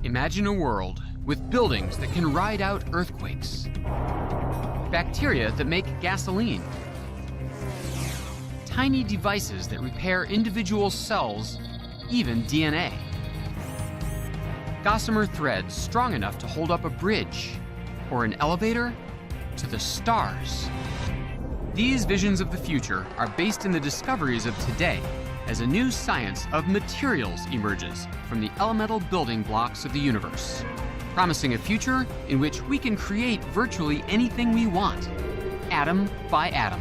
Imagine a world with buildings that can ride out earthquakes, bacteria that make gasoline, tiny devices that repair individual cells, even DNA, gossamer threads strong enough to hold up a bridge or an elevator to the stars. These visions of the future are based in the discoveries of today as a new science of materials emerges from the elemental building blocks of the universe, promising a future in which we can create virtually anything we want, atom by atom.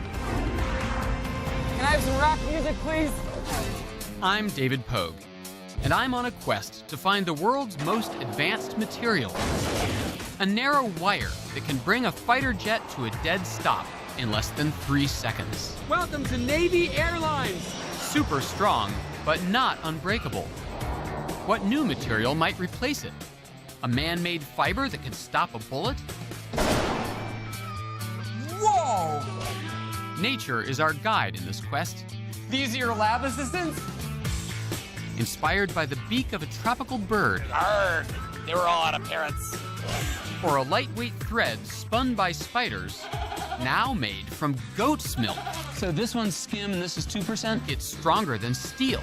Can I have some rock music, please? I'm David Pogue, and I'm on a quest to find the world's most advanced material, a narrow wire that can bring a fighter jet to a dead stop in less than 3 seconds. Welcome to Navy Airlines. Super strong, but not unbreakable. What new material might replace it? A man-made fiber that can stop a bullet? Whoa! Nature is our guide in this quest. These are your lab assistants? Inspired by the beak of a tropical bird. Arrgh, they were all out of parrots. Or a lightweight thread spun by spiders, now made from goat's milk. So this one's skim and this is 2%? It's stronger than steel.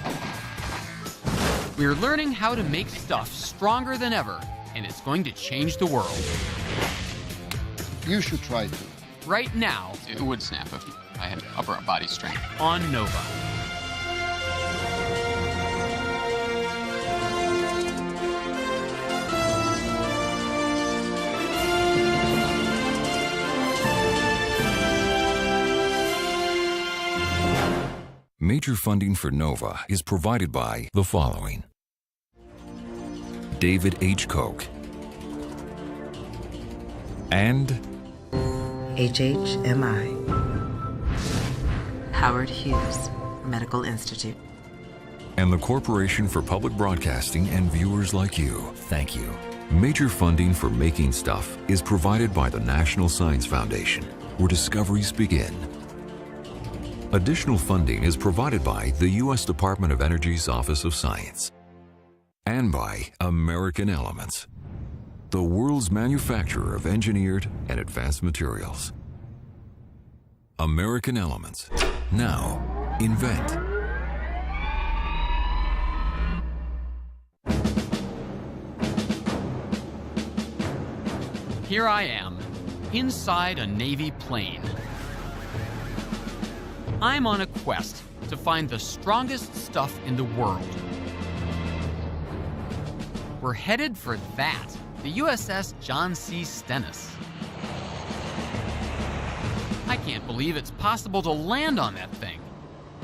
We're learning how to make stuff stronger than ever, and it's going to change the world. You should try to. Right now, It would snap if I had upper body strength. on Nova. Major funding for NOVA is provided by the following: David H. Koch and HHMI. Howard Hughes Medical Institute. the Corporation for Public Broadcasting and viewers like you. Thank you. Major funding for making stuff is provided by the National Science Foundation, where discoveries begin. Additional funding is provided by the U.S. Department of Energy's Office of Science and by American Elements, the world's manufacturer of engineered and advanced materials. American Elements. Now, invent. Here I am, inside a Navy plane. I'm on a quest to find the strongest stuff in the world. We're headed for that, the USS John C. Stennis. I can't believe it's possible to land on that thing.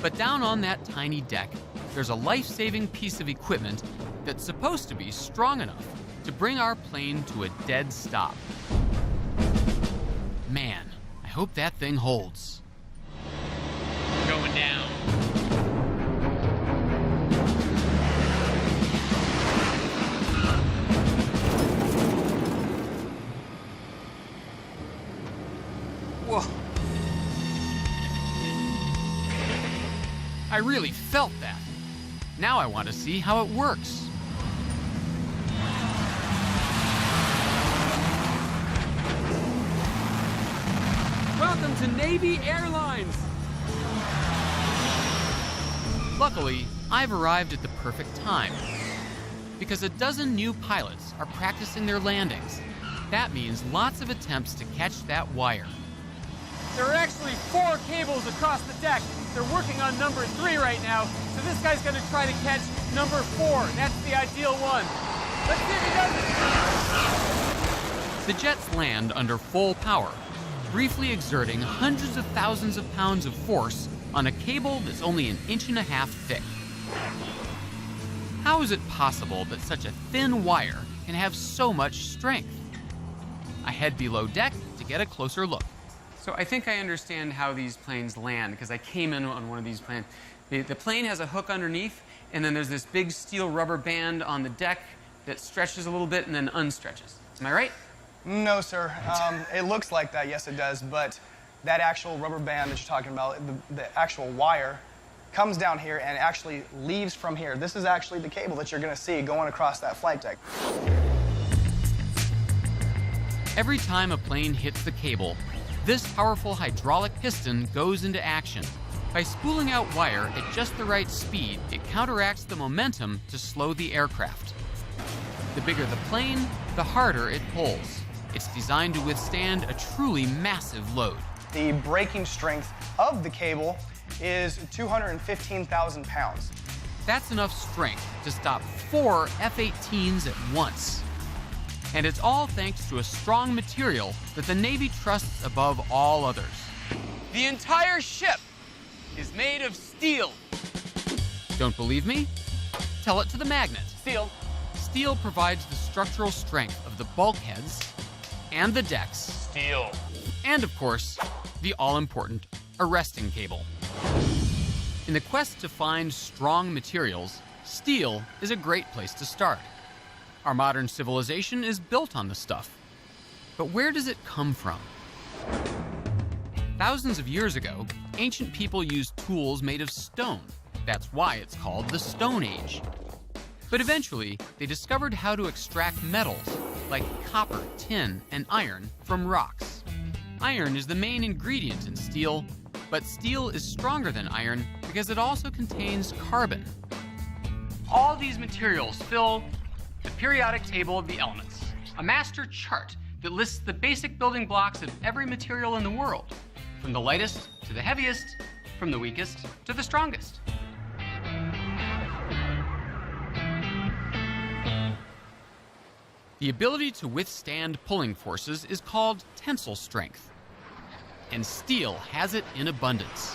But down on that tiny deck, there's a life-saving piece of equipment that's supposed to be strong enough to bring our plane to a dead stop. Man, I hope that thing holds. Going down. Whoa. I really felt that. Now I want to see how it works. Welcome to Navy Airlines. Luckily, I've arrived at the perfect time, because a dozen new pilots are practicing their landings. That means lots of attempts to catch that wire. There are actually 4 cables across the deck. They're working on number 3 right now, so this guy's gonna try to catch number 4. That's the ideal one. Let's see if he does it. The jets land under full power, briefly exerting hundreds of thousands of pounds of force on a cable that's only 1.5 inches thick. How is it possible that such a thin wire can have so much strength? I head below deck to get a closer look. So I think I understand how these planes land, because I came in on one of these planes. The plane has a hook underneath, and then there's this big steel rubber band on the deck that stretches a little bit and then unstretches. Am I right? No, sir. It looks like that, yes it does, but that actual rubber band that you're talking about, the actual wire, comes down here and actually leaves from here. This is actually the cable that you're going to see going across that flight deck. Every time a plane hits the cable, this powerful hydraulic piston goes into action. By spooling out wire at just the right speed, it counteracts the momentum to slow the aircraft. The bigger the plane, the harder it pulls. It's designed to withstand a truly massive load. The braking strength of the cable is 215,000 pounds. That's enough strength to stop 4 F-18s at once. And it's all thanks to a strong material that the Navy trusts above all others. The entire ship is made of steel. Don't believe me? Tell it to the magnet. Steel. Steel provides the structural strength of the bulkheads and the decks. Steel. And of course, the all-important arresting cable. In the quest to find strong materials, steel is a great place to start. Our modern civilization is built on the stuff. But where does it come from? Thousands of years ago, ancient people used tools made of stone. That's why it's called the Stone Age. But eventually, they discovered how to extract metals, like copper, tin, and iron, from rocks. Iron is the main ingredient in steel, but steel is stronger than iron because it also contains carbon. All these materials fill the periodic table of the elements, a master chart that lists the basic building blocks of every material in the world, from the lightest to the heaviest, from the weakest to the strongest. The ability to withstand pulling forces is called tensile strength, and steel has it in abundance.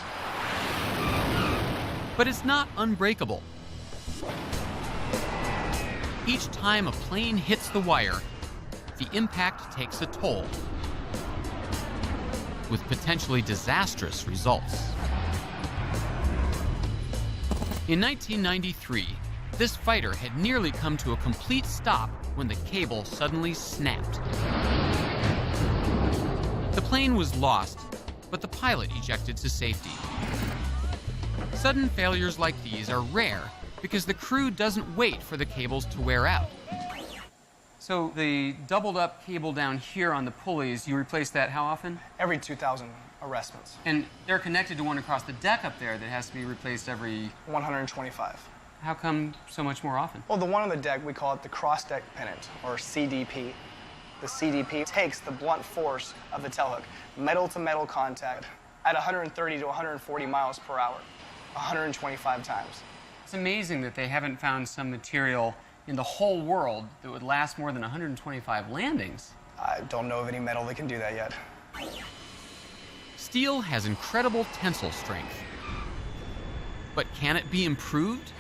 But it's not unbreakable. Each time a plane hits the wire, the impact takes a toll, with potentially disastrous results. In 1993, this fighter had nearly come to a complete stop when the cable suddenly snapped. The plane was lost, but the pilot ejected to safety. Sudden failures like these are rare because the crew doesn't wait for the cables to wear out. So the doubled up cable down here on the pulleys, you replace that how often? Every 2,000 arrestments. And they're connected to one across the deck up there that has to be replaced every... 125. How come so much more often? Well, the one on the deck, we call it the cross-deck pennant, or CDP. The CDP takes the blunt force of the tailhook, metal-to-metal contact, at 130 to 140 miles per hour, 125 times. It's amazing that they haven't found some material in the whole world that would last more than 125 landings. I don't know of any metal that can do that yet. Steel has incredible tensile strength. But can it be improved?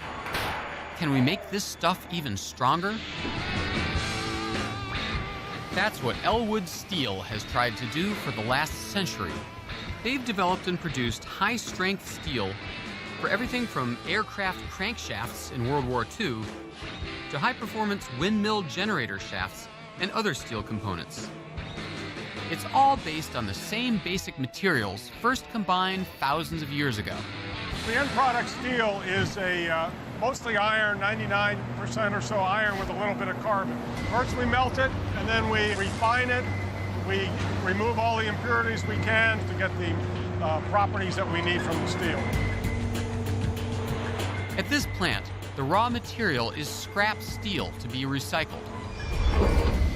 Can we make this stuff even stronger? That's what Elwood Steel has tried to do for the last century. They've developed and produced high-strength steel for everything from aircraft crankshafts in World War II to high-performance windmill generator shafts and other steel components. It's all based on the same basic materials first combined thousands of years ago. The end product steel is a mostly iron, 99% or so iron with a little bit of carbon. First we melt it, and then we refine it. We remove all the impurities we can to get the properties that we need from the steel. At this plant, the raw material is scrap steel to be recycled.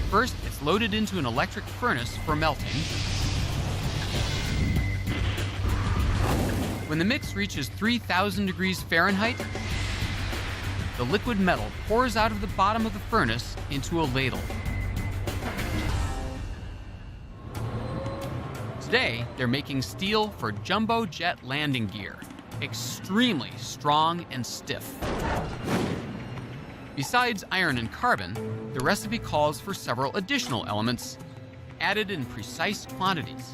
First, it's loaded into an electric furnace for melting. When the mix reaches 3,000 degrees Fahrenheit, the liquid metal pours out of the bottom of the furnace into a ladle. Today, they're making steel for jumbo jet landing gear, extremely strong and stiff. Besides iron and carbon, the recipe calls for several additional elements, added in precise quantities.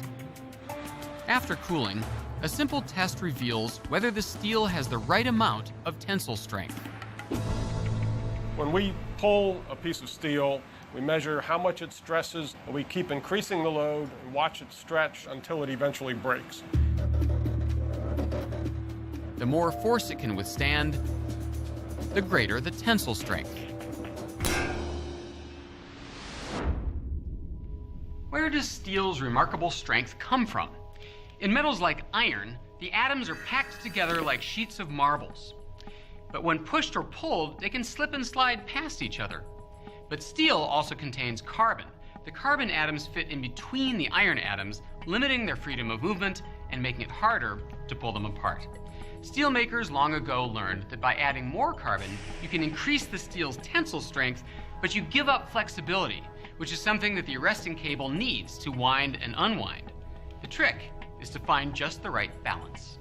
After cooling, a simple test reveals whether the steel has the right amount of tensile strength. When we pull a piece of steel, we measure how much it stresses, and we keep increasing the load and watch it stretch until it eventually breaks. The The more force it can withstand, the greater the tensile strength. Where does steel's remarkable strength come from? In metals like iron, the atoms are packed together like sheets of marbles. But when pushed or pulled, they can slip and slide past each other. But steel also contains carbon. The carbon atoms fit in between the iron atoms, limiting their freedom of movement and making it harder to pull them apart. Steel makers long ago learned that by adding more carbon, you can increase the steel's tensile strength, but you give up flexibility, which is something that the arresting cable needs to wind and unwind. The trick is to find just the right balance.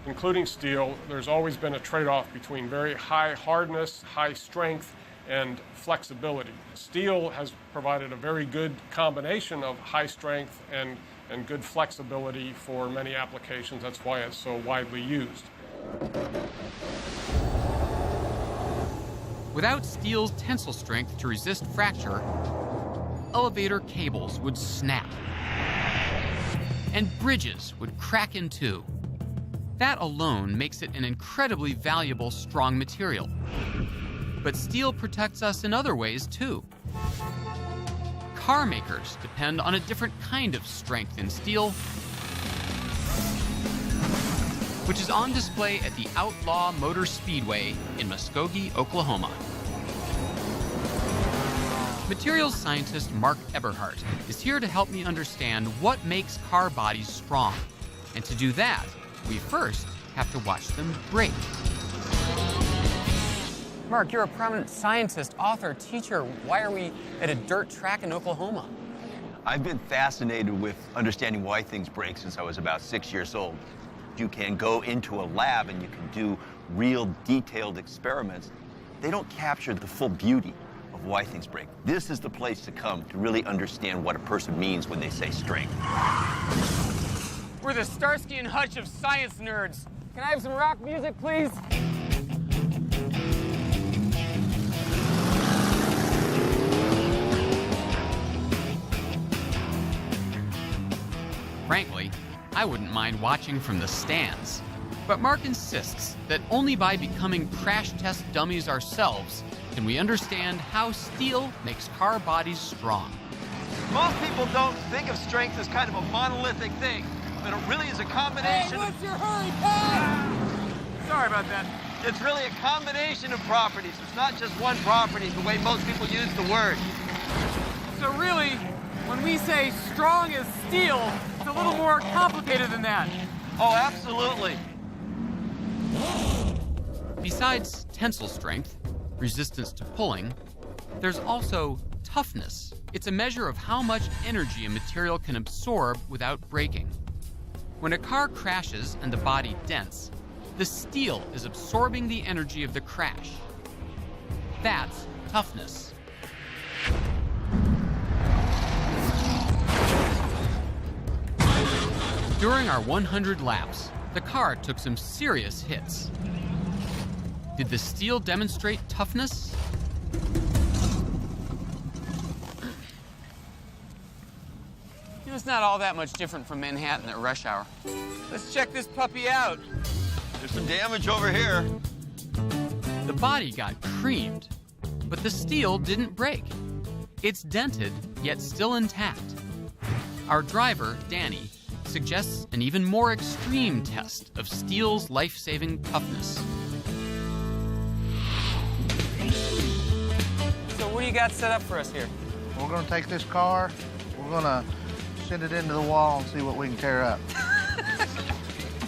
Including steel, there's always been a trade-off between very high hardness, high strength, and flexibility. Steel has provided a very good combination of high strength and good flexibility for many applications. That's why it's so widely used. Without steel's tensile strength to resist fracture, elevator cables would snap, and bridges would crack in two. That alone makes it an incredibly valuable, strong material. But steel protects us in other ways, too. Car makers depend on a different kind of strength in steel, which is on display at the Outlaw Motor Speedway in Muskogee, Oklahoma. Materials scientist Mark Eberhardt is here to help me understand what makes car bodies strong. And to do that, we first have to watch them break. Mark, you're a prominent scientist, author, teacher. Why are we at a dirt track in Oklahoma? I've been fascinated with understanding why things break since I was about 6 years old. You can go into a lab and you can do real detailed experiments. They don't capture the full beauty of why things break. This is the place to come to really understand what a person means when they say strength. We're the Starsky and Hutch of science nerds. Can I have some rock music, please? Frankly, I wouldn't mind watching from the stands. But Mark insists that only by becoming crash test dummies ourselves can we understand how steel makes car bodies strong. Most people don't think of strength as kind of a monolithic thing, but it really is a combination. Hey, what's your hurry, pal? Sorry about that. It's really a combination of properties. It's not just one property the way most people use the word. So really, when we say strong as steel, it's a little more complicated than that. Oh, absolutely. Besides tensile strength, resistance to pulling, there's also toughness. It's a measure of how much energy a material can absorb without breaking. When a car crashes and the body dents, the steel is absorbing the energy of the crash. That's toughness. During our 100 laps, the car took some serious hits. Did the steel demonstrate toughness? You know, it's not all that much different from Manhattan at rush hour. Let's check this puppy out. There's some damage over here. The body got creamed, but the steel didn't break. It's dented, yet still intact. Our driver, Danny, suggests an even more extreme test of steel's life-saving toughness. So what do you got set up for us here? We're gonna take this car, we're gonna send it into the wall and see what we can tear up.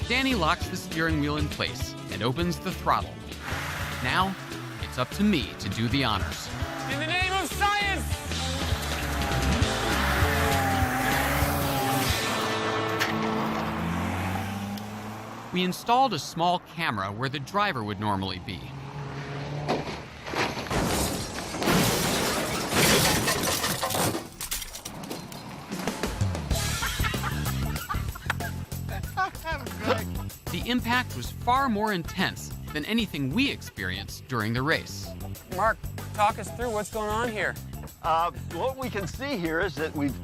Danny locks the steering wheel in place and opens the throttle. Now, it's up to me to do the honors. In the name of science! We installed a small camera where the driver would normally be. The impact was far more intense than anything we experienced during the race. Mark, talk us through what's going on here. What we can see here is that we've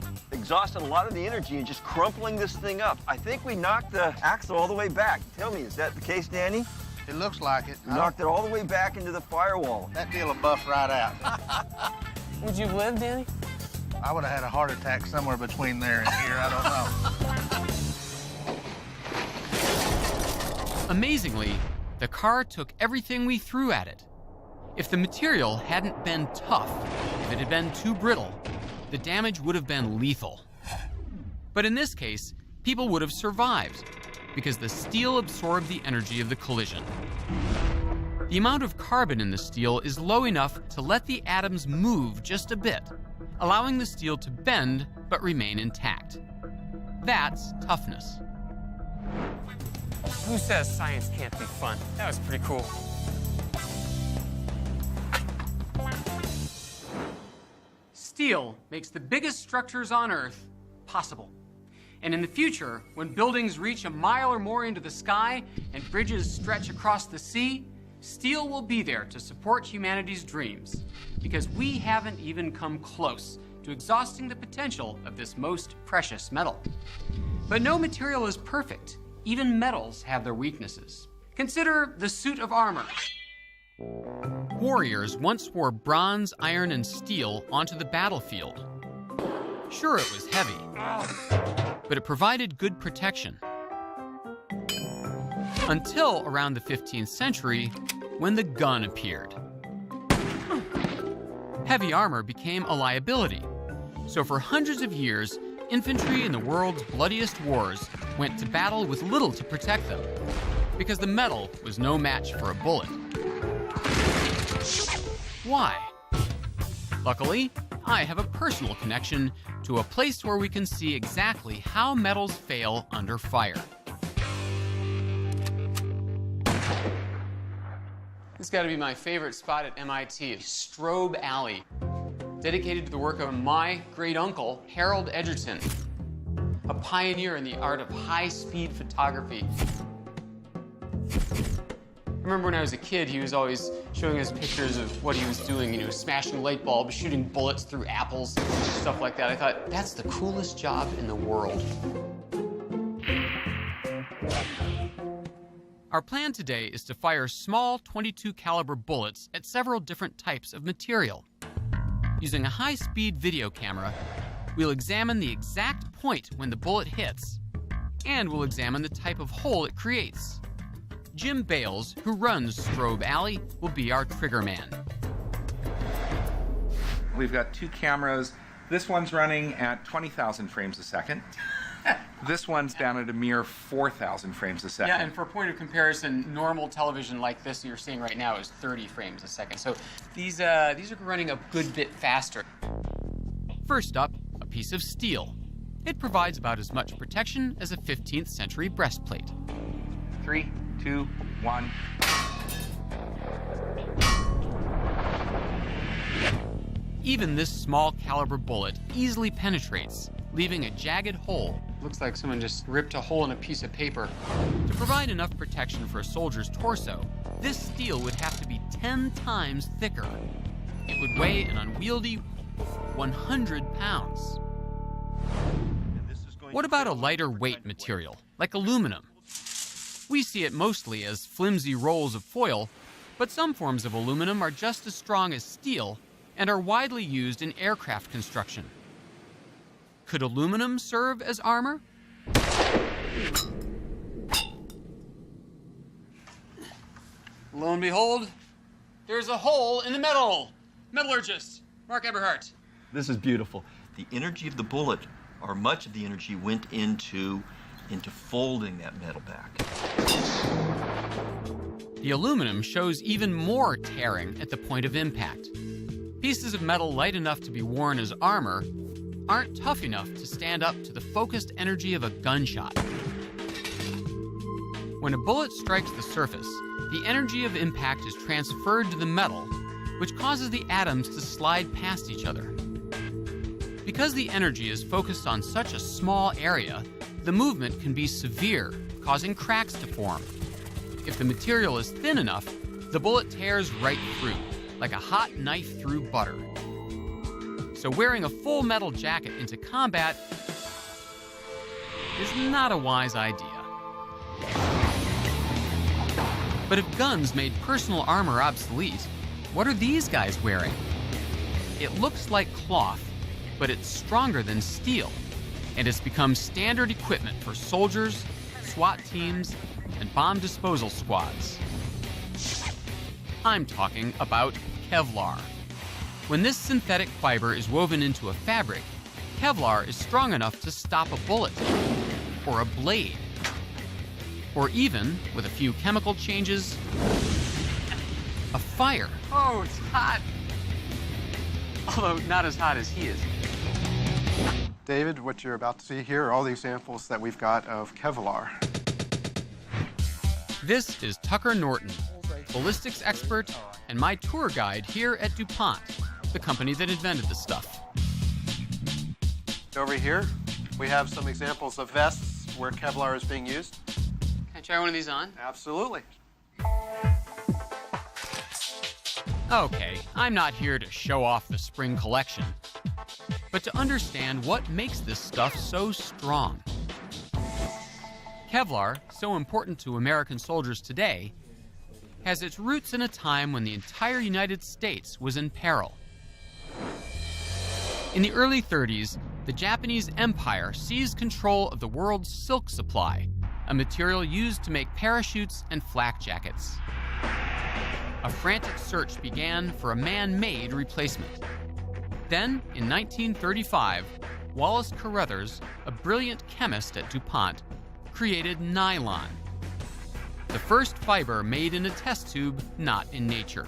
exhausted a lot of the energy in just crumpling this thing up. I think we knocked the axle all the way back. Tell me, is that the case, Danny? It looks like it. We knocked it all the way back into the firewall. That deal will buff right out. Would you live, Danny? I would have had a heart attack somewhere between there and here. I don't know. Amazingly, the car took everything we threw at it. If the material hadn't been tough, if it had been too brittle, the damage would have been lethal. But in this case, people would have survived because the steel absorbed the energy of the collision. The amount of carbon in the steel is low enough to let the atoms move just a bit, allowing the steel to bend but remain intact. That's toughness. Who says science can't be fun? That was pretty cool. Steel makes the biggest structures on Earth possible. And in the future, when buildings reach a mile or more into the sky and bridges stretch across the sea, steel will be there to support humanity's dreams, because we haven't even come close to exhausting the potential of this most precious metal. But no material is perfect. Even metals have their weaknesses. Consider the suit of armor. Warriors once wore bronze, iron, and steel onto the battlefield. Sure, it was heavy, but it provided good protection. Until around the 15th century, when the gun appeared. Heavy armor became a liability. So for hundreds of years, infantry in the world's bloodiest wars went to battle with little to protect them, because the metal was no match for a bullet. Why? Luckily, I have a personal connection to a place where we can see exactly how metals fail under fire. This has got to be my favorite spot at MIT, Strobe Alley, dedicated to the work of my great uncle, Harold Edgerton, a pioneer in the art of high-speed photography. I remember when I was a kid, he was always showing us pictures of what he was doing. You know, smashing light bulbs, shooting bullets through apples, stuff like that. I thought, that's the coolest job in the world. Our plan today is to fire small .22 caliber bullets at several different types of material. Using a high-speed video camera, we'll examine the exact point when the bullet hits, and we'll examine the type of hole it creates. Jim Bales, who runs Strobe Alley, will be our trigger man. We've got two cameras. This one's running at 20,000 frames a second. This one's down at a mere 4,000 frames a second. Yeah, and for a point of comparison, normal television like this you're seeing right now is 30 frames a second. So these are running a good bit faster. First up, a piece of steel. It provides about as much protection as a 15th century breastplate. 3, 2, 1. Even this small caliber bullet easily penetrates, leaving a jagged hole. Looks like someone just ripped a hole in a piece of paper. To provide enough protection for a soldier's torso, this steel would have to be 10 times thicker. It would weigh an unwieldy 100 pounds. What about a lighter weight material, like aluminum? We see it mostly as flimsy rolls of foil, but some forms of aluminum are just as strong as steel and are widely used in aircraft construction. Could aluminum serve as armor? Lo and behold, there's a hole in the metal. Metallurgist, Mark Eberhardt. This is beautiful. The energy of the bullet, or much of the energy, went into folding that metal back. The aluminum shows even more tearing at the point of impact. Pieces of metal light enough to be worn as armor aren't tough enough to stand up to the focused energy of a gunshot. When a bullet strikes the surface, the energy of impact is transferred to the metal, which causes the atoms to slide past each other. Because the energy is focused on such a small area, the movement can be severe, causing cracks to form. If the material is thin enough, the bullet tears right through, like a hot knife through butter. So wearing a full metal jacket into combat is not a wise idea. But if guns made personal armor obsolete, what are these guys wearing? It looks like cloth, but it's stronger than steel, and it's become standard equipment for soldiers, SWAT teams, and bomb disposal squads. I'm talking about Kevlar. When this synthetic fiber is woven into a fabric, Kevlar is strong enough to stop a bullet, or a blade, or even, with a few chemical changes, a fire. Oh, it's hot. Although not as hot as he is. David, what you're about to see here are all the examples that we've got of Kevlar. This is Tucker Norton, ballistics expert and my tour guide here at DuPont, the company that invented the stuff. Over here, we have some examples of vests where Kevlar is being used. Can I try one of these on? Absolutely. Okay, I'm not here to show off the spring collection, but to understand what makes this stuff so strong. Kevlar, so important to American soldiers today, has its roots in a time when the entire United States was in peril. In the early 30s, the Japanese Empire seized control of the world's silk supply, a material used to make parachutes and flak jackets. A frantic search began for a man-made replacement. Then, in 1935, Wallace Carothers, a brilliant chemist at DuPont, created nylon, the first fiber made in a test tube, not in nature.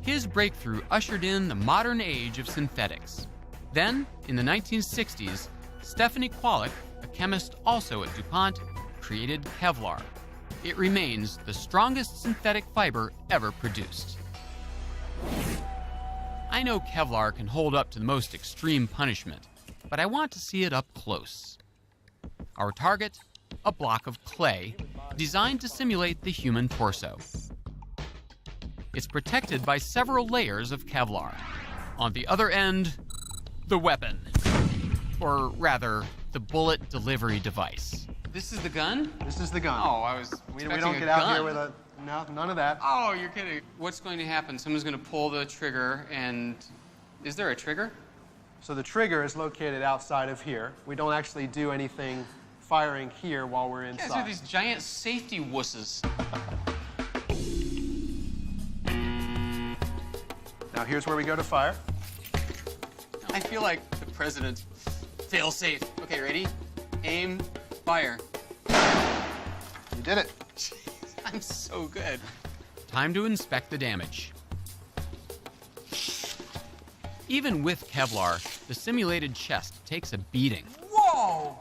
His breakthrough ushered in the modern age of synthetics. Then, in the 1960s, Stephanie Kwolek, a chemist also at DuPont, created Kevlar. It remains the strongest synthetic fiber ever produced. I know Kevlar can hold up to the most extreme punishment, but I want to see it up close. Our target, a block of clay designed to simulate the human torso. It's protected by several layers of Kevlar. On the other end, the weapon. Or rather, the bullet delivery device. This is the gun? This is the gun. Oh, I was We expecting don't a get out gun. here with a... No, none of that. Oh, you're kidding. What's going to happen? Someone's going to pull the trigger and... Is there a trigger? So the trigger is located outside of here. We don't actually do anything firing here while we're You guys inside. are these giant safety wusses. Now here's where we go to fire. I feel like the president. Fail safe. Okay, ready? Aim, fire. You did it. Jeez, I'm so good. Time to inspect the damage. Even with Kevlar, the simulated chest takes a beating. Whoa!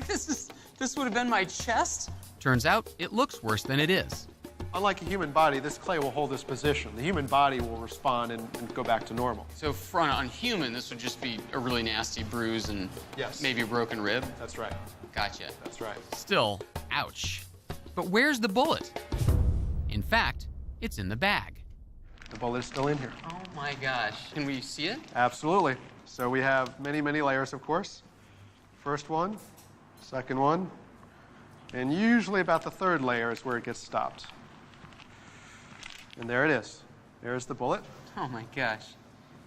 This would have been my chest? Turns out, it looks worse than it is. Unlike a human body, this clay will hold this position. The human body will respond and go back to normal. So front on human, this would just be a really nasty bruise and Yes. maybe a broken rib? That's right. Gotcha. That's right. Still, ouch. But where's the bullet? In fact, it's in the bag. The bullet is still in here. Oh my gosh. Can we see it? Absolutely. So we have many, many layers, of course. First one, second one, and usually about the third layer is where it gets stopped. And there it is. There's the bullet. Oh my gosh.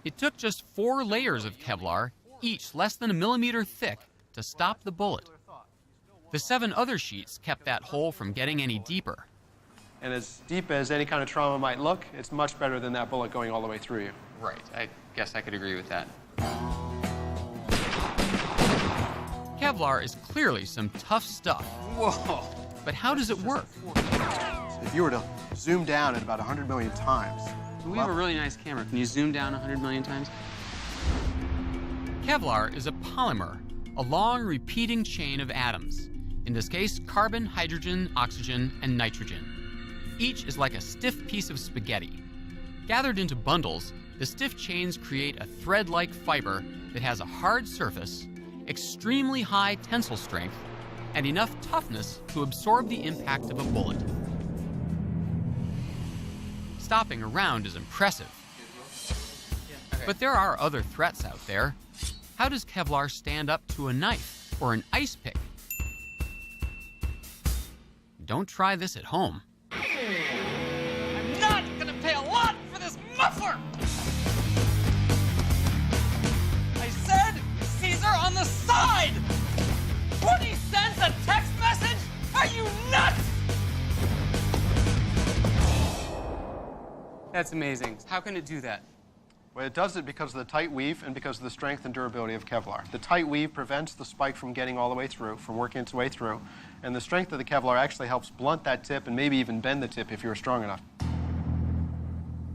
It took just 4 layers of Kevlar, each less than a millimeter thick, to stop the bullet. The 7 other sheets kept that hole from getting any deeper. And as deep as any kind of trauma might look, it's much better than that bullet going all the way through you. Right. I guess I could agree with that. Kevlar is clearly some tough stuff. Whoa. But how does it work? If you were to zoom down at about 100 million times. We have a really nice camera. Can you zoom down 100 million times? Kevlar is a polymer, a long repeating chain of atoms. In this case, carbon, hydrogen, oxygen, and nitrogen. Each is like a stiff piece of spaghetti. Gathered into bundles, the stiff chains create a thread-like fiber that has a hard surface, extremely high tensile strength, and enough toughness to absorb the impact of a bullet. Stopping a round is impressive. But there are other threats out there. How does Kevlar stand up to a knife or an ice pick? Don't try this at home. I'm not gonna pay a lot for this muffler! I said Caesar on the side! 20 cents a text message? Are you nuts? That's amazing. How can it do that? Well, it does it because of the tight weave and because of the strength and durability of Kevlar. The tight weave prevents the spike from getting all the way through, from working its way through, and the strength of the Kevlar actually helps blunt that tip and maybe even bend the tip if you're strong enough.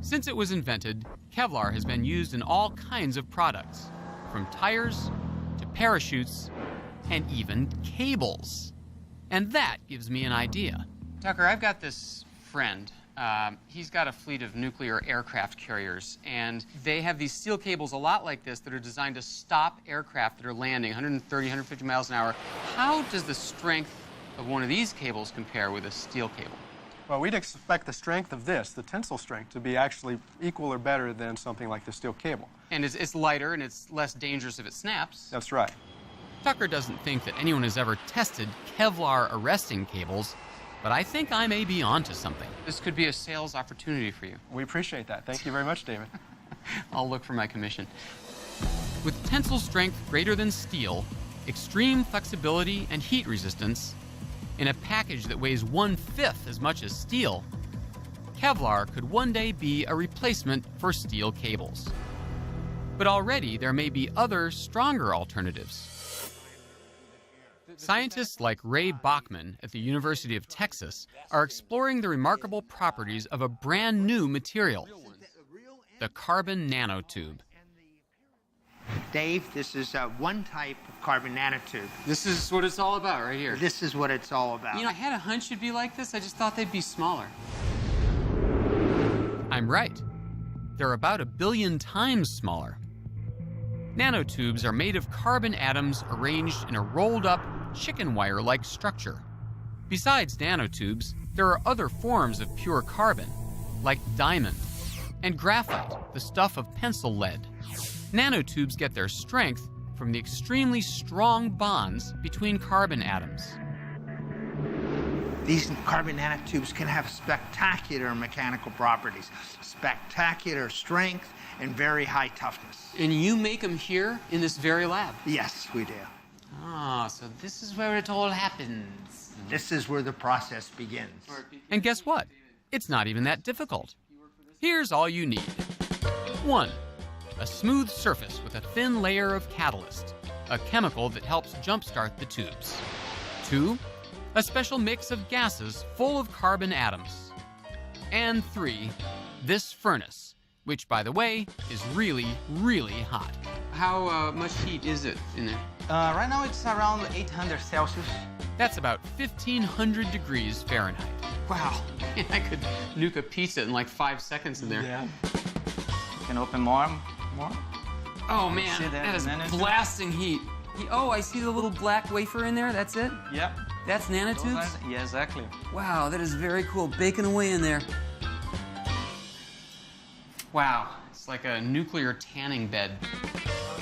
Since it was invented, Kevlar has been used in all kinds of products, from tires to parachutes and even cables. And that gives me an idea. Tucker, I've got this friend. He's got a fleet of nuclear aircraft carriers, and they have these steel cables a lot like this that are designed to stop aircraft that are landing 130, 150 miles an hour. How does the strength of one of these cables compare with a steel cable? Well, we'd expect the strength of this, the tensile strength, to be actually equal or better than something like the steel cable. And it's lighter and it's less dangerous if it snaps. That's right. Tucker doesn't think that anyone has ever tested Kevlar arresting cables, but I think I may be onto something. This could be a sales opportunity for you. We appreciate that. Thank you very much, David. I'll look for my commission. With tensile strength greater than steel, extreme flexibility and heat resistance, in a package that weighs 1/5 as much as steel, Kevlar could one day be a replacement for steel cables. But already there may be other, stronger alternatives. Scientists like Ray Bachman at the University of Texas are exploring the remarkable properties of a brand new material, the carbon nanotube. Dave, this is one type of carbon nanotube. This is what it's all about right here. This is what it's all about. You know, I had a hunch it'd be like this. I just thought they'd be smaller. I'm right. They're about 1 billion times smaller. Nanotubes are made of carbon atoms arranged in a rolled-up, chicken wire-like structure. Besides nanotubes, there are other forms of pure carbon, like diamond, and graphite, the stuff of pencil lead. Nanotubes get their strength from the extremely strong bonds between carbon atoms. These carbon nanotubes can have spectacular mechanical properties, spectacular strength, and very high toughness. And you make them here in this very lab? Yes, we do. Ah, so this is where it all happens. This is where the process begins. And guess what? It's not even that difficult. Here's all you need. 1. A smooth surface with a thin layer of catalyst, a chemical that helps jumpstart the tubes. 2. A special mix of gases full of carbon atoms. And 3. This furnace, which, by the way, is really, really hot. How much heat is it in there? Right now it's around 800 Celsius. That's about 1,500 degrees Fahrenheit. Wow. I could nuke a pizza in like 5 seconds in there. Yeah. You can open more. Oh man, that is blasting heat. Oh, I see the little black wafer in there. That's it? Yeah. That's nanotubes? Yeah, exactly. Wow, that is very cool. Baking away in there. Wow, it's like a nuclear tanning bed.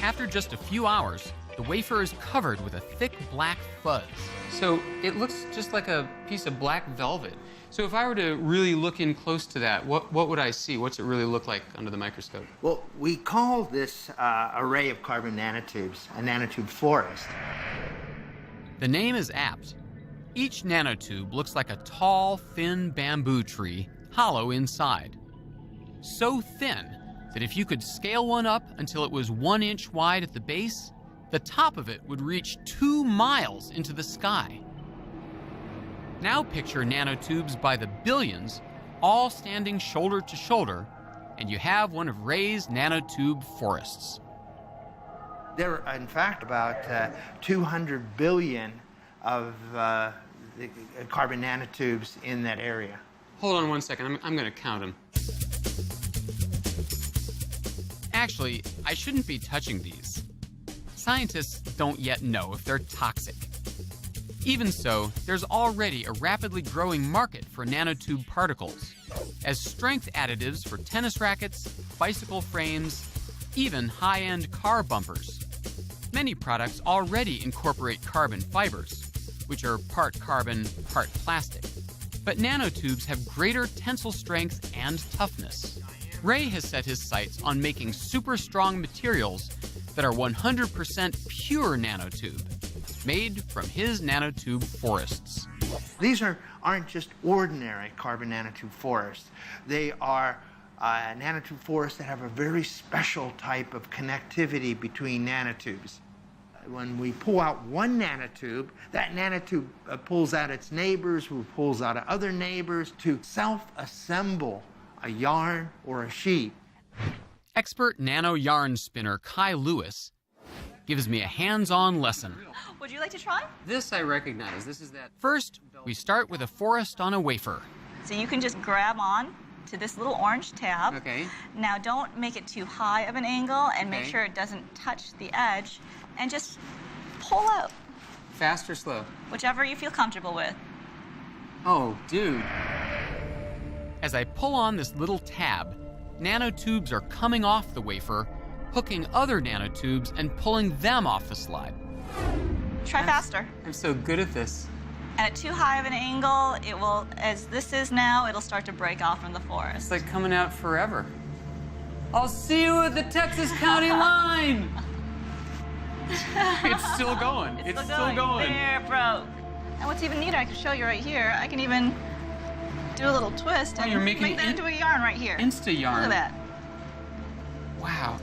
After just a few hours, the wafer is covered with a thick black fuzz. So it looks just like a piece of black velvet. So if I were to really look in close to that, what would I see? What's it really look like under the microscope? Well, we call this array of carbon nanotubes a nanotube forest. The name is apt. Each nanotube looks like a tall, thin bamboo tree, hollow inside. So thin that if you could scale one up until it was 1 inch wide at the base, the top of it would reach 2 miles into the sky. Now picture nanotubes by the billions, all standing shoulder to shoulder, and you have one of Ray's nanotube forests. There are, in fact, about 200 billion of the carbon nanotubes in that area. Hold on one second, I'm gonna count them. Actually, I shouldn't be touching these. Scientists don't yet know if they're toxic. Even so, there's already a rapidly growing market for nanotube particles as strength additives for tennis rackets, bicycle frames, even high-end car bumpers. Many products already incorporate carbon fibers, which are part carbon, part plastic. But nanotubes have greater tensile strength and toughness. Ray has set his sights on making super strong materials that are 100% pure nanotube, made from his nanotube forests. These aren't just ordinary carbon nanotube forests. They are nanotube forests that have a very special type of connectivity between nanotubes. When we pull out one nanotube, that nanotube pulls out its neighbors, who pulls out other neighbors to self-assemble a yarn or a sheet. Expert nano yarn spinner Kai Lewis gives me a hands-on lesson. Would you like to try? This I recognize. This is that. First, we start with a forest on a wafer. So you can just grab on to this little orange tab. Okay. Now don't make it too high of an angle and make Okay. sure it doesn't touch the edge, and just pull out, Fast or slow? whichever you feel comfortable with. Oh, dude. As I pull on this little tab, nanotubes are coming off the wafer, hooking other nanotubes and pulling them off the slide. Try faster. I'm so good at this. And at too high of an angle, it will, as this is now, it'll start to break off from the forest. It's like coming out forever. I'll see you at the Texas County line. It's still going. It's still going. There, it broke. And what's even neater, I can show you right here. I can even do a little twist and you're making make that into a yarn right here. Insta-yarn. Look at that. Wow.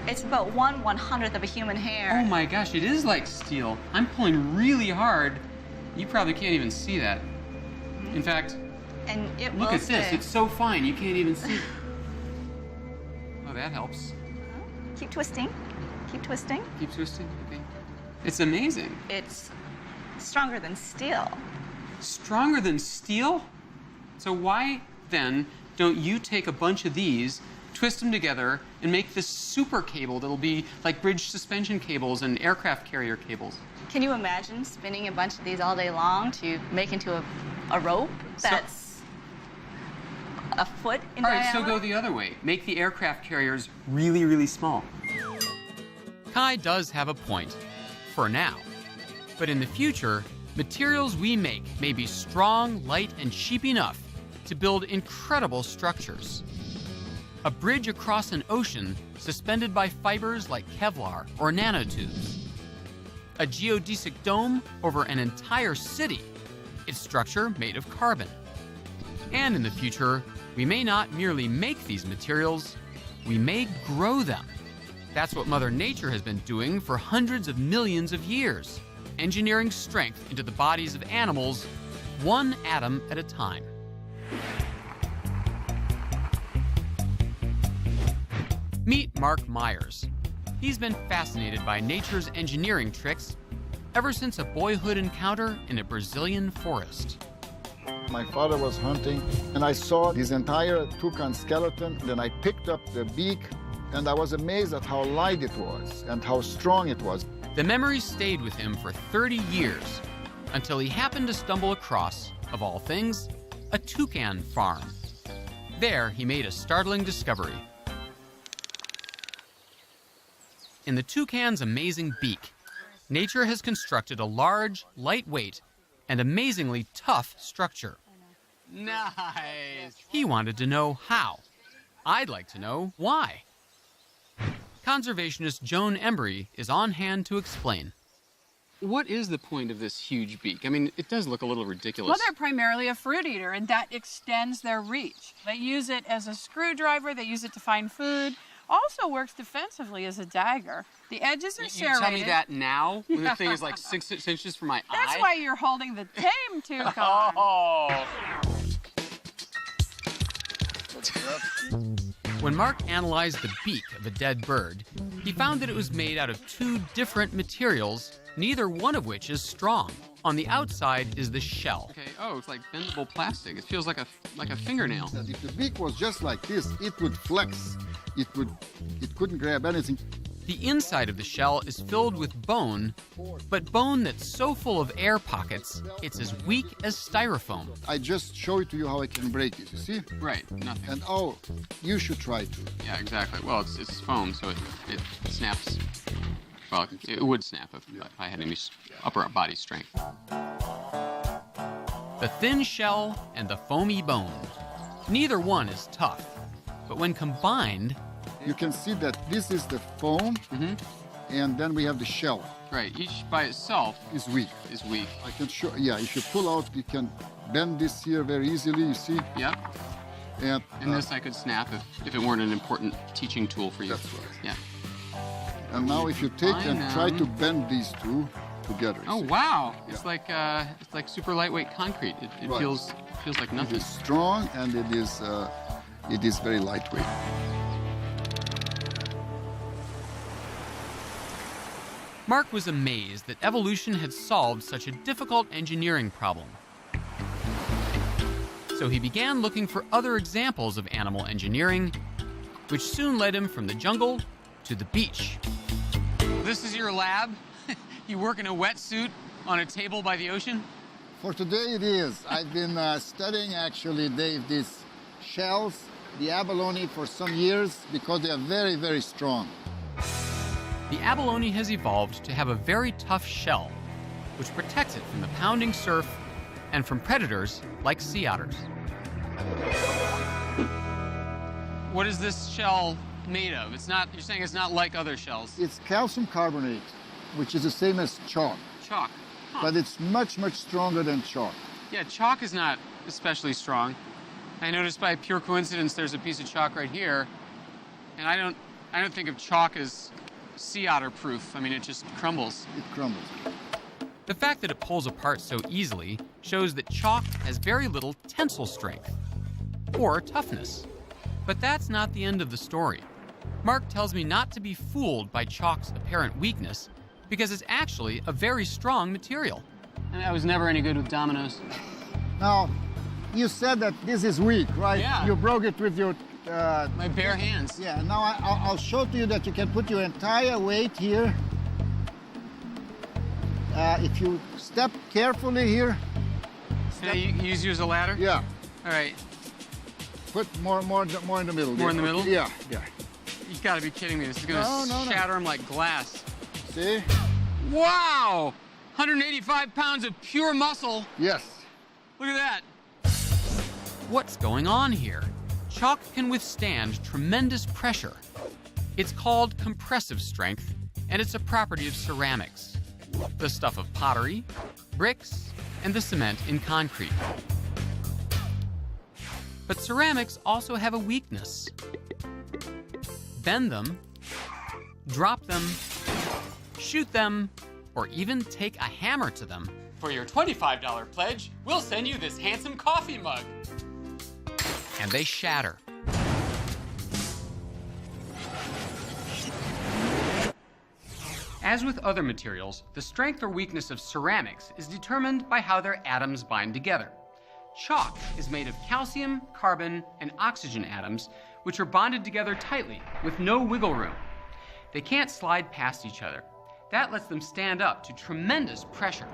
It's about 1/100th of a human hair. Oh my gosh, it is like steel. I'm pulling really hard. You probably can't even see that. In fact, And it look will at this. stay. It's so fine, you can't even see. Oh, that helps. Keep twisting. Keep twisting. Keep twisting. Okay. It's amazing. It's stronger than steel. Stronger than steel? So why then don't you take a bunch of these, twist them together, and make this super cable that'll be like bridge suspension cables and aircraft carrier cables? Can you imagine spinning a bunch of these all day long to make into a rope that's a foot in All right, diameter? so go the other way. Make the aircraft carriers really, really small. Kai does have a point, for now. But in the future, materials we make may be strong, light, and cheap enough to build incredible structures. A bridge across an ocean suspended by fibers like Kevlar or nanotubes. A geodesic dome over an entire city, its structure made of carbon. And in the future, we may not merely make these materials, we may grow them. That's what Mother Nature has been doing for hundreds of millions of years, engineering strength into the bodies of animals, one atom at a time. Meet Mark Myers. He's been fascinated by nature's engineering tricks ever since a boyhood encounter in a Brazilian forest. My father was hunting, and I saw this entire toucan skeleton. Then I picked up the beak, and I was amazed at how light it was and how strong it was. The memory stayed with him for 30 years until he happened to stumble across, of all things, a toucan farm. There, he made a startling discovery. In the toucan's amazing beak, nature has constructed a large, lightweight, and amazingly tough structure. Nice. He wanted to know how. I'd like to know why. Conservationist Joan Embry is on hand to explain. What is the point of this huge beak? I mean, it does look a little ridiculous. Well, they're primarily a fruit eater, and that extends their reach. They use it as a screwdriver, they use it to find food. Also works defensively as a dagger. The edges are You serrated. tell me that now, when Yeah. the thing is like 6 inches from my eye? That's why you're holding the tame toucan. Oh. When Mark analyzed the beak of a dead bird, he found that it was made out of two different materials, neither one of which is strong. On the outside is the shell. Okay. Oh, it's like bendable plastic. It feels like a fingernail. If the beak was just like this, it would flex. It couldn't grab anything. The inside of the shell is filled with bone, but bone that's so full of air pockets, it's as weak as styrofoam. I just show it to you how I can break it, you see? Right, nothing. And oh, you should try to. Yeah, exactly. Well, it's foam, so it snaps. Well, it would snap if I had any upper body strength. The thin shell and the foamy bone. Neither one is tough, but when combined, you can see that this is the foam, and then we have the shell. Right, each by itself is weak. I can show, yeah, if you pull out, you can bend this here very easily, you see? Yeah. And this I could snap if it weren't an important teaching tool for you. That's right. Yeah. And now if you take and try to bend these two together. Oh, wow. Yeah. It's like super lightweight concrete. It right. feels like nothing. It is strong and it is very lightweight. Mark was amazed that evolution had solved such a difficult engineering problem. So he began looking for other examples of animal engineering, which soon led him from the jungle to the beach. This is your lab? You work in a wetsuit on a table by the ocean? For today it is. I've been studying actually, Dave, these shells, the abalone, for some years because they are very, very strong. The abalone has evolved to have a very tough shell, which protects it from the pounding surf and from predators like sea otters. What is this shell made of? You're saying it's not like other shells. It's calcium carbonate, which is the same as chalk. Chalk. Huh. But it's much, much stronger than chalk. Yeah, chalk is not especially strong. I noticed by pure coincidence there's a piece of chalk right here, and I don't think of chalk as sea otter proof. I mean, it just crumbles. It crumbles. The fact that it pulls apart so easily shows that chalk has very little tensile strength or toughness. But that's not the end of the story. Mark tells me not to be fooled by chalk's apparent weakness because it's actually a very strong material. And I was never any good with dominoes. Now, you said that this is weak, right? Yeah. You broke it with your... my bare hands. Yeah, now I'll show to you that you can put your entire weight here. If you step carefully here. Can I use you as a ladder? Yeah. All right. Put more in the middle. More in the middle? Yeah, yeah. You've got to be kidding me. This is going to shatter them like glass. See? Wow! 185 pounds of pure muscle. Yes. Look at that. What's going on here? Chalk can withstand tremendous pressure. It's called compressive strength, and it's a property of ceramics, the stuff of pottery, bricks, and the cement in concrete. But ceramics also have a weakness. Bend them, drop them, shoot them, or even take a hammer to them. For your $25 pledge, we'll send you this handsome coffee mug. And they shatter. As with other materials, the strength or weakness of ceramics is determined by how their atoms bind together. Chalk is made of calcium, carbon, and oxygen atoms, which are bonded together tightly with no wiggle room. They can't slide past each other. That lets them stand up to tremendous pressure.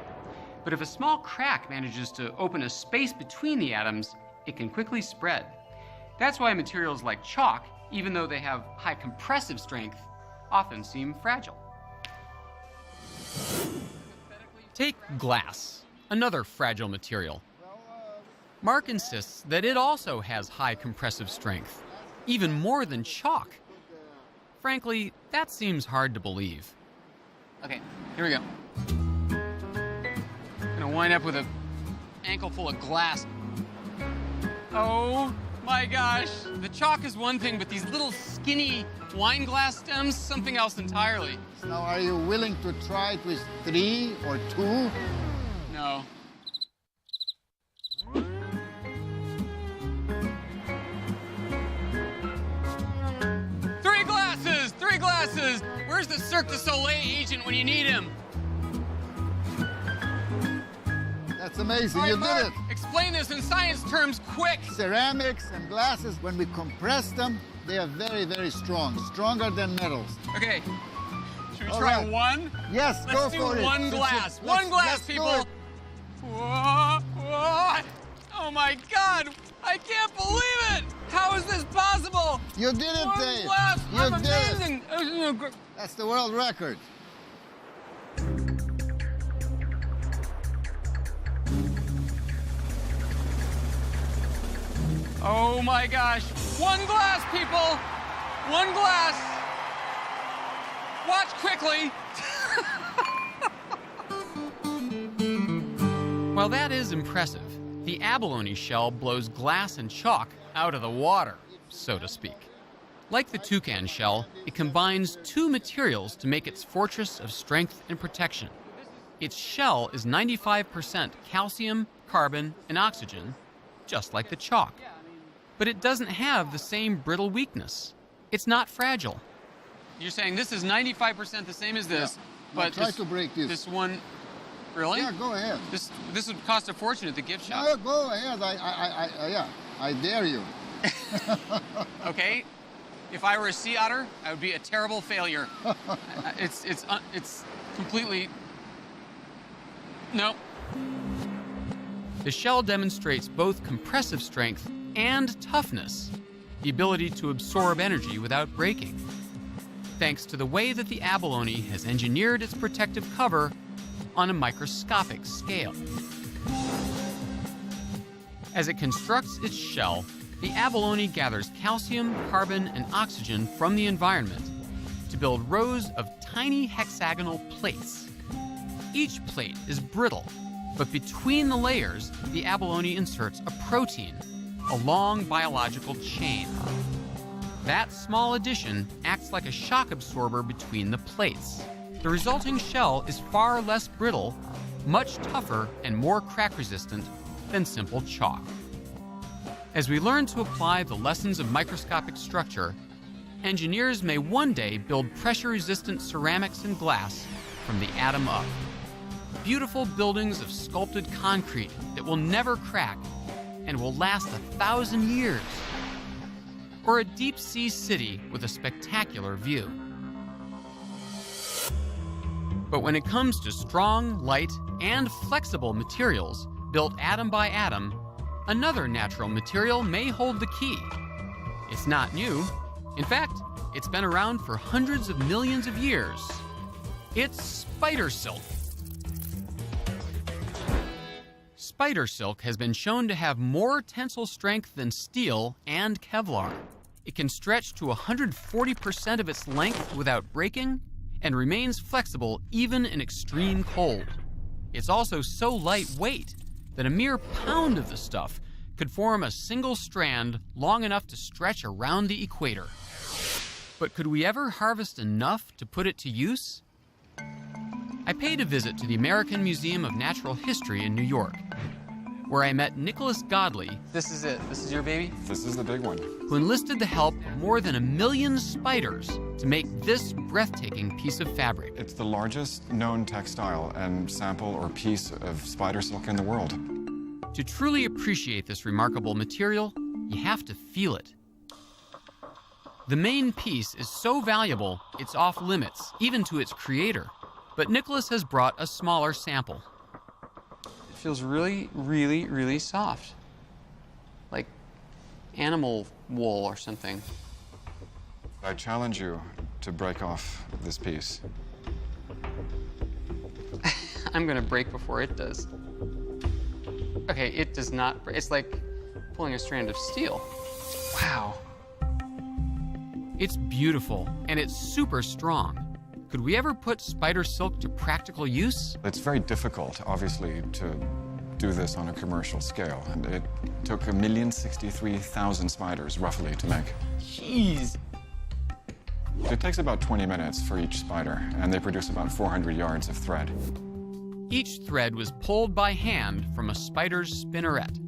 But if a small crack manages to open a space between the atoms, it can quickly spread. That's why materials like chalk, even though they have high compressive strength, often seem fragile. Take glass, another fragile material. Mark insists that it also has high compressive strength, even more than chalk. Frankly, that seems hard to believe. Okay, here we go. I'm gonna wind up with an ankle full of glass. Oh my gosh, the chalk is one thing, but these little skinny wine glass stems, something else entirely. Now, are you willing to try it with 3 or 2? No. Three glasses! Where's the Cirque du Soleil agent when you need him? That's amazing, All right, you Mark, did it. Explain this in science terms quick. Ceramics and glasses, when we compress them, they are very, very strong, stronger than metals. Okay, Should we All try right. one? Yes, Let's go do for it. one glass. One glass, let's do people. it. Whoa, whoa. Oh my God! I can't believe it! How is this possible? You did it, One Dave. glass. You I'm did it. amazing. That's the world record. Oh my gosh. One glass, people. One glass. Watch quickly. While that is impressive, the abalone shell blows glass and chalk out of the water, so to speak. Like the toucan shell, it combines two materials to make its fortress of strength and protection. Its shell is 95% calcium, carbon, and oxygen, just like the chalk. But it doesn't have the same brittle weakness. It's not fragile. You're saying this is 95% the same as this, Now but try to break this. This one, really? Yeah, go ahead. This would cost a fortune at the gift shop. No, go ahead. I dare you. Okay, if I were a sea otter, I would be a terrible failure. It's completely. No. The shell demonstrates both compressive strength and toughness, the ability to absorb energy without breaking, thanks to the way that the abalone has engineered its protective cover on a microscopic scale. As it constructs its shell, the abalone gathers calcium, carbon, and oxygen from the environment to build rows of tiny hexagonal plates. Each plate is brittle, but between the layers, the abalone inserts a protein, a long biological chain. That small addition acts like a shock absorber between the plates. The resulting shell is far less brittle, much tougher, and more crack-resistant than simple chalk. As we learn to apply the lessons of microscopic structure, engineers may one day build pressure-resistant ceramics and glass from the atom up. Beautiful buildings of sculpted concrete that will never crack and will last 1,000 years. Or a deep-sea city with a spectacular view. But when it comes to strong, light, and flexible materials built atom by atom, another natural material may hold the key. It's not new. In fact, it's been around for hundreds of millions of years. It's spider silk. Spider silk has been shown to have more tensile strength than steel and Kevlar. It can stretch to 140% of its length without breaking and remains flexible even in extreme cold. It's also so lightweight that a mere pound of the stuff could form a single strand long enough to stretch around the equator. But could we ever harvest enough to put it to use? I paid a visit to the American Museum of Natural History in New York, where I met Nicholas Godley. This is it. This is your baby? This is the big one. Who enlisted the help of more than 1 million spiders to make this breathtaking piece of fabric. It's the largest known textile and sample or piece of spider silk in the world. To truly appreciate this remarkable material, you have to feel it. The main piece is so valuable, it's off limits, even to its creator. But Nicholas has brought a smaller sample. It feels really, really, really soft. Like animal wool or something. I challenge you to break off this piece. I'm gonna break before it does. Okay, it does not break. It's like pulling a strand of steel. Wow. It's beautiful, and it's super strong. Could we ever put spider silk to practical use? It's very difficult, obviously, to do this on a commercial scale. And it took 1,063,000 spiders, roughly, to make. Jeez. It takes about 20 minutes for each spider, and they produce about 400 yards of thread. Each thread was pulled by hand from a spider's spinneret.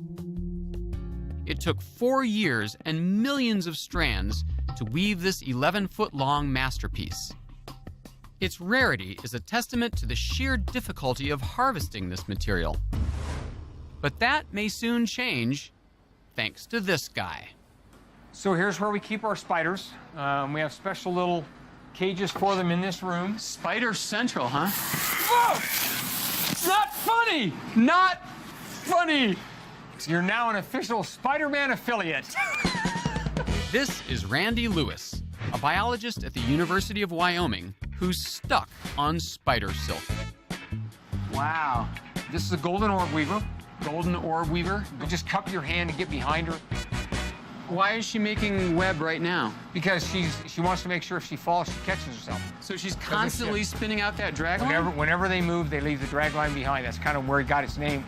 It took 4 years and millions of strands to weave this 11-foot-long masterpiece. Its rarity is a testament to the sheer difficulty of harvesting this material. But that may soon change, thanks to this guy. So here's where we keep our spiders. We have special little cages for them in this room. Spider Central, huh? Whoa! Not funny! Not funny! You're now an official Spider-Man affiliate. This is Randy Lewis, a biologist at the University of Wyoming who's stuck on spider silk. Wow. This is a golden orb weaver. Golden orb weaver? You just cup your hand and get behind her. Why is she making web right now? Because she wants to make sure if she falls, she catches herself. So she's constantly spinning out that drag line? Whenever they move, they leave the drag line behind. That's kind of where it got its name.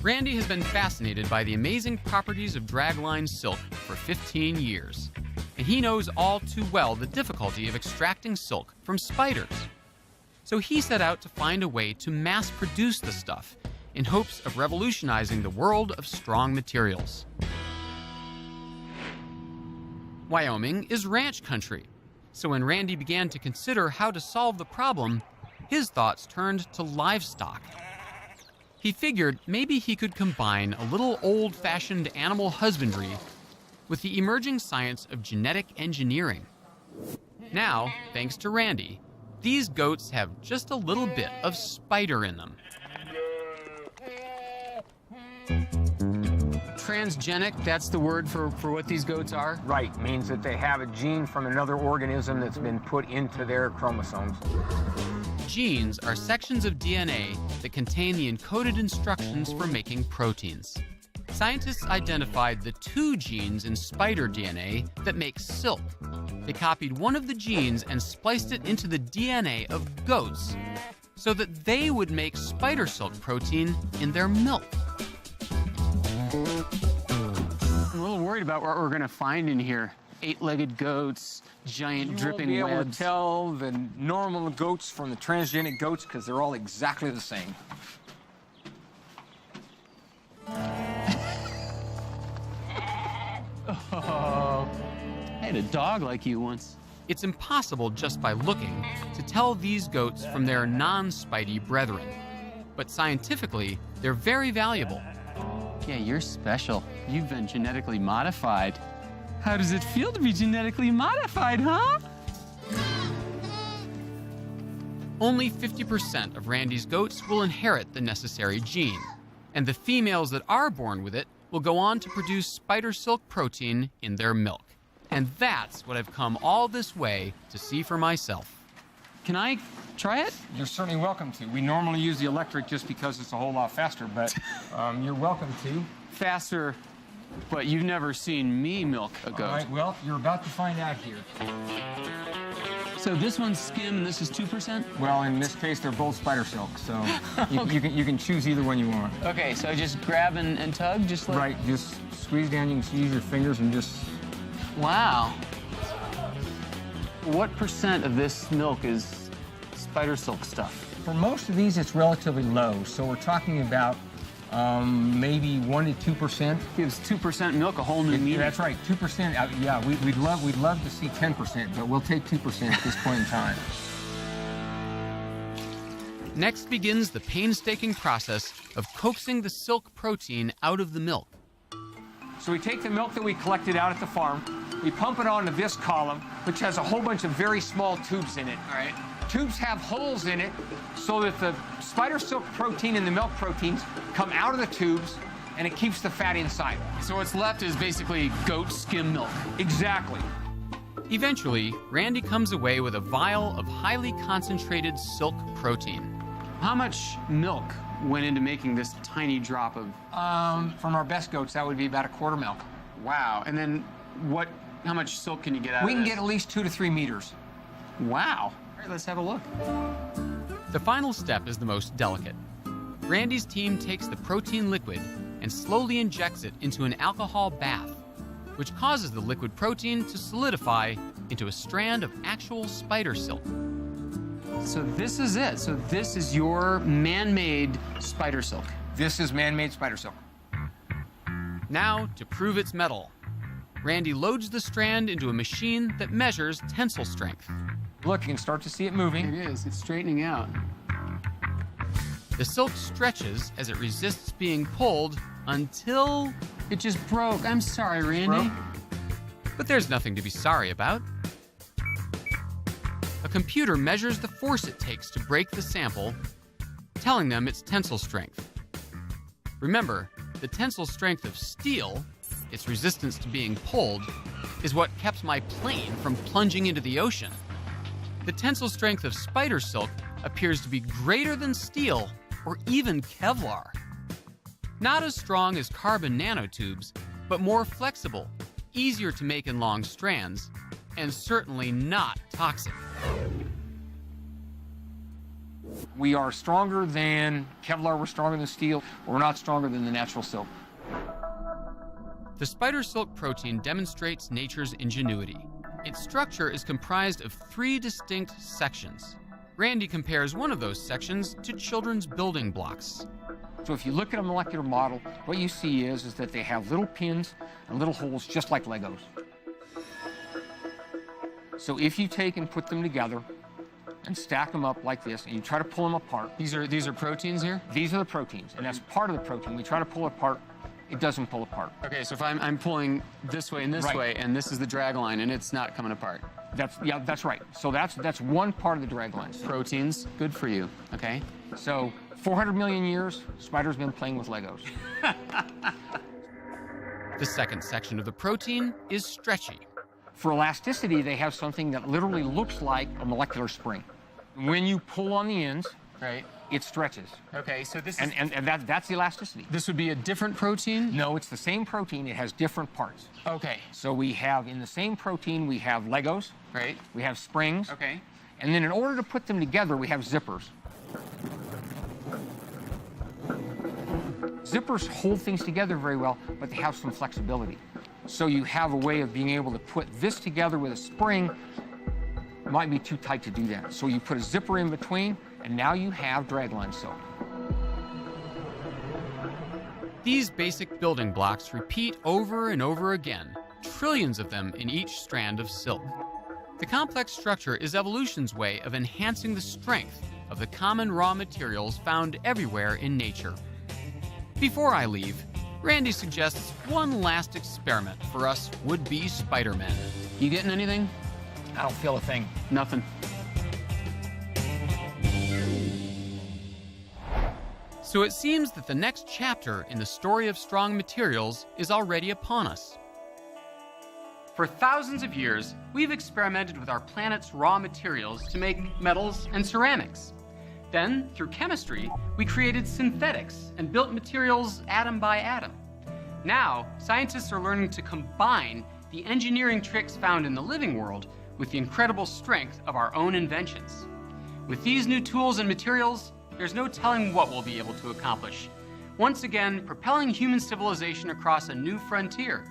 Randy has been fascinated by the amazing properties of dragline silk for 15 years. And he knows all too well the difficulty of extracting silk from spiders. So he set out to find a way to mass produce the stuff in hopes of revolutionizing the world of strong materials. Wyoming is ranch country, so when Randy began to consider how to solve the problem, his thoughts turned to livestock. He figured maybe he could combine a little old-fashioned animal husbandry with the emerging science of genetic engineering. Now, thanks to Randy, these goats have just a little bit of spider in them. Transgenic, that's the word for what these goats are? Right, means that they have a gene from another organism that's been put into their chromosomes. Genes are sections of DNA that contain the encoded instructions for making proteins. Scientists identified the 2 genes in spider DNA that make silk. They copied one of the genes and spliced it into the DNA of goats so that they would make spider silk protein in their milk. I'm a little worried about what we're going to find in here. 8-legged goats, giant dripping webs. You won't be able to tell the normal goats from the transgenic goats because they're all exactly the same. Oh, I had a dog like you once. It's impossible just by looking to tell these goats from their non-spidey brethren. But scientifically, they're very valuable. Yeah, you're special. You've been genetically modified. How does it feel to be genetically modified, huh? Only 50% of Randy's goats will inherit the necessary gene, and the females that are born with it will go on to produce spider silk protein in their milk. And that's what I've come all this way to see for myself. Can I try it? You're certainly welcome to. We normally use the electric just because it's a whole lot faster, but you're welcome to. Faster, but you've never seen me milk a goat. All right, well, you're about to find out here. So this one's skim and this is 2%? Well, in this case, they're both spider silk, so you can choose either one you want. Okay, so I just grab and tug, just like... Right, just squeeze down. You can use your fingers and just... Wow. What % of this milk is spider silk stuff? For most of these, it's relatively low, so we're talking about maybe 1 to 2%. Gives 2% milk a whole new meaning. That's right, 2%. Yeah, we'd love to see 10%, but we'll take 2% at this point in time. Next begins the painstaking process of coaxing the silk protein out of the milk. So we take the milk that we collected out at the farm, we pump it onto this column, which has a whole bunch of very small tubes in it. All right. Tubes have holes in it so that the spider silk protein and the milk proteins come out of the tubes and it keeps the fat inside. So what's left is basically goat skim milk. Exactly. Eventually, Randy comes away with a vial of highly concentrated silk protein. How much milk went into making this tiny drop of... From our best goats, that would be about a quart milk. Wow. And then how much silk can you get out of this? We can get at least 2 to 3 meters. Wow. All right, let's have a look. The final step is the most delicate. Randy's team takes the protein liquid and slowly injects it into an alcohol bath, which causes the liquid protein to solidify into a strand of actual spider silk. So this is it. So this is your man-made spider silk. This is man-made spider silk. Now, to prove its mettle, Randy loads the strand into a machine that measures tensile strength. Look, you can start to see it moving. It is. It's straightening out. The silk stretches as it resists being pulled until... It just broke. I'm sorry, Randy. But there's nothing to be sorry about. a computer measures the force it takes to break the sample, telling them its tensile strength. Remember, the tensile strength of steel, its resistance to being pulled, is what kept my plane from plunging into the ocean. The tensile strength of spider silk appears to be greater than steel or even Kevlar. Not as strong as carbon nanotubes, but more flexible, easier to make in long strands, and certainly not toxic. We are stronger than Kevlar, we're stronger than steel, we're not stronger than the natural silk. The spider silk protein demonstrates nature's ingenuity. Its structure is comprised of 3 distinct sections. Randy compares one of those sections to children's building blocks. So if you look at a molecular model, what you see is that they have little pins and little holes just like Legos. So if you take and put them together and stack them up like this, and you try to pull them apart. These are proteins here? These are the proteins, and that's part of the protein. We try to pull it apart, it doesn't pull apart. Okay, so if I'm pulling this way and this way, and this is the drag line, and it's not coming apart. That's right. So that's one part of the drag line. Proteins, good for you, okay? So 400 million years, spiders been playing with Legos. The second section of the protein is stretchy. For elasticity, they have something that literally looks like a molecular spring. When you pull on the ends, right, it stretches. Okay, so this is... And that's the elasticity. This would be a different protein? No, it's the same protein. It has different parts. Okay. So we have, in the same protein, we have Legos. Right. We have springs. Okay. And then in order to put them together, we have zippers. Zippers hold things together very well, but they have some flexibility. So you have a way of being able to put this together with a spring. It might be too tight to do that. So you put a zipper in between, and now you have dragline silk. These basic building blocks repeat over and over again, trillions of them in each strand of silk. The complex structure is evolution's way of enhancing the strength of the common raw materials found everywhere in nature. Before I leave, Randy suggests one last experiment for us would-be Spider-Men. You getting anything? I don't feel a thing. Nothing. So it seems that the next chapter in the story of strong materials is already upon us. For thousands of years, we've experimented with our planet's raw materials to make metals and ceramics. Then, through chemistry, we created synthetics and built materials atom by atom. Now, scientists are learning to combine the engineering tricks found in the living world with the incredible strength of our own inventions. With these new tools and materials, there's no telling what we'll be able to accomplish. Once again, propelling human civilization across a new frontier,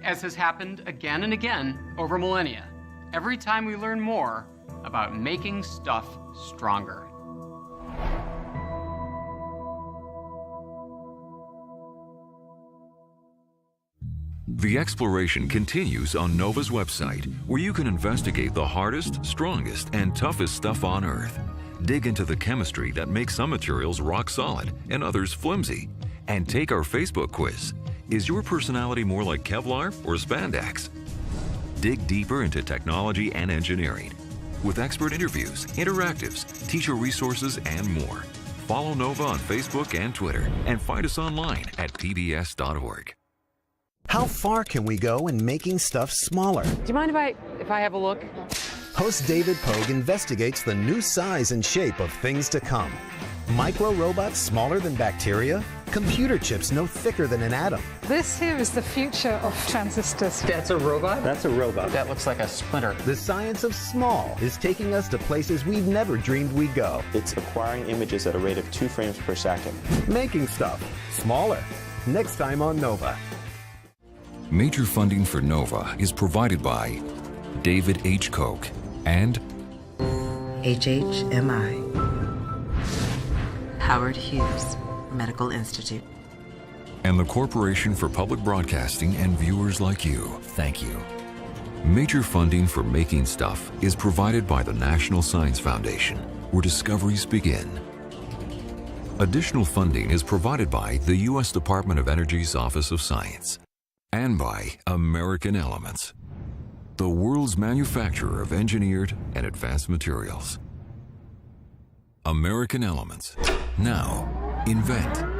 as has happened again and again over millennia, every time we learn more about making stuff stronger. The exploration continues on NOVA's website, where you can investigate the hardest, strongest, and toughest stuff on Earth. Dig into the chemistry that makes some materials rock solid and others flimsy. And take our Facebook quiz. Is your personality more like Kevlar or spandex? Dig deeper into technology and engineering with expert interviews, interactives, teacher resources, and more. Follow NOVA on Facebook and Twitter, and find us online at pbs.org. How far can we go in making stuff smaller? Do you mind if I have a look? Host David Pogue investigates the new size and shape of things to come. Micro robots smaller than bacteria? Computer chips no thicker than an atom. This here is the future of transistors. That's a robot? That's a robot. That looks like a splinter. The science of small is taking us to places we've never dreamed we'd go. It's acquiring images at a rate of 2 frames per second. Making stuff smaller. Next time on NOVA. Major funding for NOVA is provided by David H. Koch and HHMI. Howard Hughes Medical Institute. And the Corporation for Public Broadcasting and viewers like you. Thank you. Major funding for making stuff is provided by the National Science Foundation, where discoveries begin. Additional funding is provided by the U.S. Department of Energy's Office of Science and by American Elements. the world's manufacturer of engineered and advanced materials. American Elements. Now, invent.